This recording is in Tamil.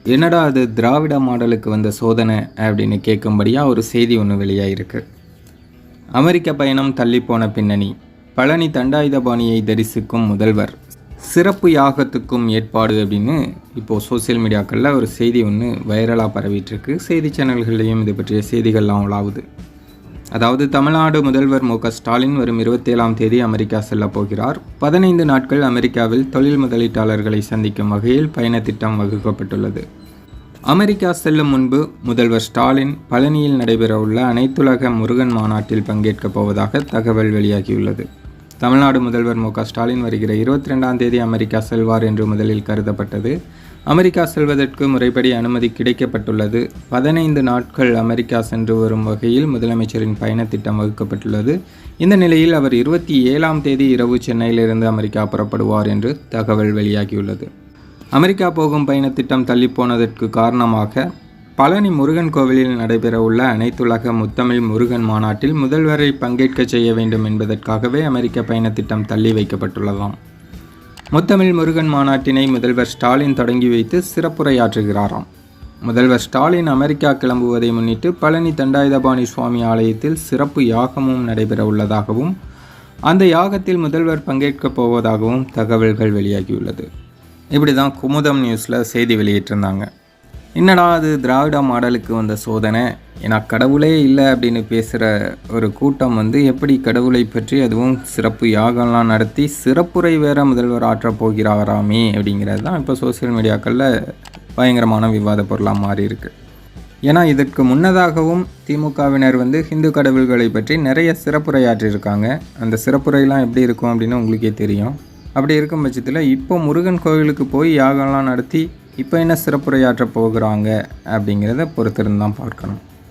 என்னடா அது திராவிட மாடலுக்கு வந்த சோதனை அப்படின்னு கேட்கும்படியாக ஒரு செய்தி ஒன்று வெளியாகிருக்கு. அமெரிக்க பயணம் தள்ளிப்போன பின்னணி, பழனி தண்டாயுதபாணியை தரிசிக்கும் முதல்வர், சிறப்பு யாகத்துக்கும் ஏற்பாடு அப்படின்னு இப்போது சோசியல் மீடியாக்களில் ஒரு செய்தி ஒன்று வைரலாக பரவிட்டுருக்கு. செய்தி சேனல்கள்லேயும் இது பற்றிய செய்திகள்லாம் உலாவுது. அதாவது தமிழ்நாடு முதல்வர் மு.க.ஸ்டாலின் வரும் 27ஆம் தேதி அமெரிக்கா செல்ல போகிறார். 15 நாட்கள் அமெரிக்காவில் தொழில் முதலீட்டாளர்களை சந்திக்கும் வகையில் பயண திட்டம் வகுக்கப்பட்டுள்ளது. அமெரிக்கா செல்லும் முன்பு முதல்வர் ஸ்டாலின் பழனியில் நடைபெறவுள்ள அனைத்துலக முருகன் மாநாட்டில் பங்கேற்கப் போவதாக தகவல் வெளியாகியுள்ளது. தமிழ்நாடு முதல்வர் மு.க.ஸ்டாலின் வருகிற 22ஆம் தேதி அமெரிக்கா செல்வார் என்று முதலில் கருதப்பட்டது. அமெரிக்கா செல்வதற்கு முறைப்படி அனுமதி கிடைக்கப்பட்டுள்ளது. 15 நாட்கள் அமெரிக்கா சென்று வரும் வகையில் முதலமைச்சரின் பயண திட்டம் வகுக்கப்பட்டுள்ளது. இந்த நிலையில் அவர் 27ஆம் தேதி இரவு சென்னையிலிருந்து அமெரிக்கா புறப்படுவார் என்று தகவல் வெளியாகியுள்ளது. அமெரிக்கா போகும் பயண திட்டம் தள்ளிப்போனதற்கு காரணமாக பழனி முருகன் கோவிலில் நடைபெறவுள்ள அனைத்துலக முத்தமிழ் முருகன் மாநாட்டில் முதல்வரை பங்கேற்க செய்ய வேண்டும் என்பதற்காகவே அமெரிக்க பயண திட்டம் தள்ளி வைக்கப்பட்டுள்ளதாம். முத்தமிழ் முருகன் மாநாட்டினை முதல்வர் ஸ்டாலின் தொடங்கி வைத்து சிறப்புரையாற்றுகிறாராம். முதல்வர் ஸ்டாலின் அமெரிக்கா கிளம்புவதை முன்னிட்டு பழனி தண்டாயுதபாணி சுவாமி ஆலயத்தில் சிறப்பு யாகமும் நடைபெற உள்ளதாகவும் அந்த யாகத்தில் முதல்வர் பங்கேற்கப் போவதாகவும் தகவல்கள் வெளியாகியுள்ளது. இப்படி தான் குமுதம் நியூஸில் செய்தி வெளியிட்டிருந்தாங்க. என்னடா அது திராவிட மாடலுக்கு வந்த சோதனை, ஏன்னா கடவுளே இல்லை அப்படின்னு பேசுகிற ஒரு கூட்டம் எப்படி கடவுளை பற்றி அதுவும் சிறப்பு யாகம்லாம் நடத்தி சிறப்புரை வேற முதல்வர் ஆற்றப் போகிறாராமே அப்படிங்கிறது தான் இப்போ சோசியல் மீடியாக்களில் பயங்கரமான விவாத பொருளாக மாறி இருக்கு. ஏன்னா இதற்கு முன்னதாகவும் திமுகவினர் ஹிந்து கடவுள்களை பற்றி நிறைய சிறப்புரையாற்றிருக்காங்க. அந்த சிறப்புரைலாம் எப்படி இருக்கும் அப்படின்னு உங்களுக்கே தெரியும். அப்படி இருக்கும் பட்சத்தில் இப்போ முருகன் கோவிலுக்கு போய் யாகம்லாம் நடத்தி இப்போ என்ன சிறப்புரையாற்ற போகிறாங்க அப்படிங்கிறத பொறுத்திருந்து தான் பார்க்கணும்.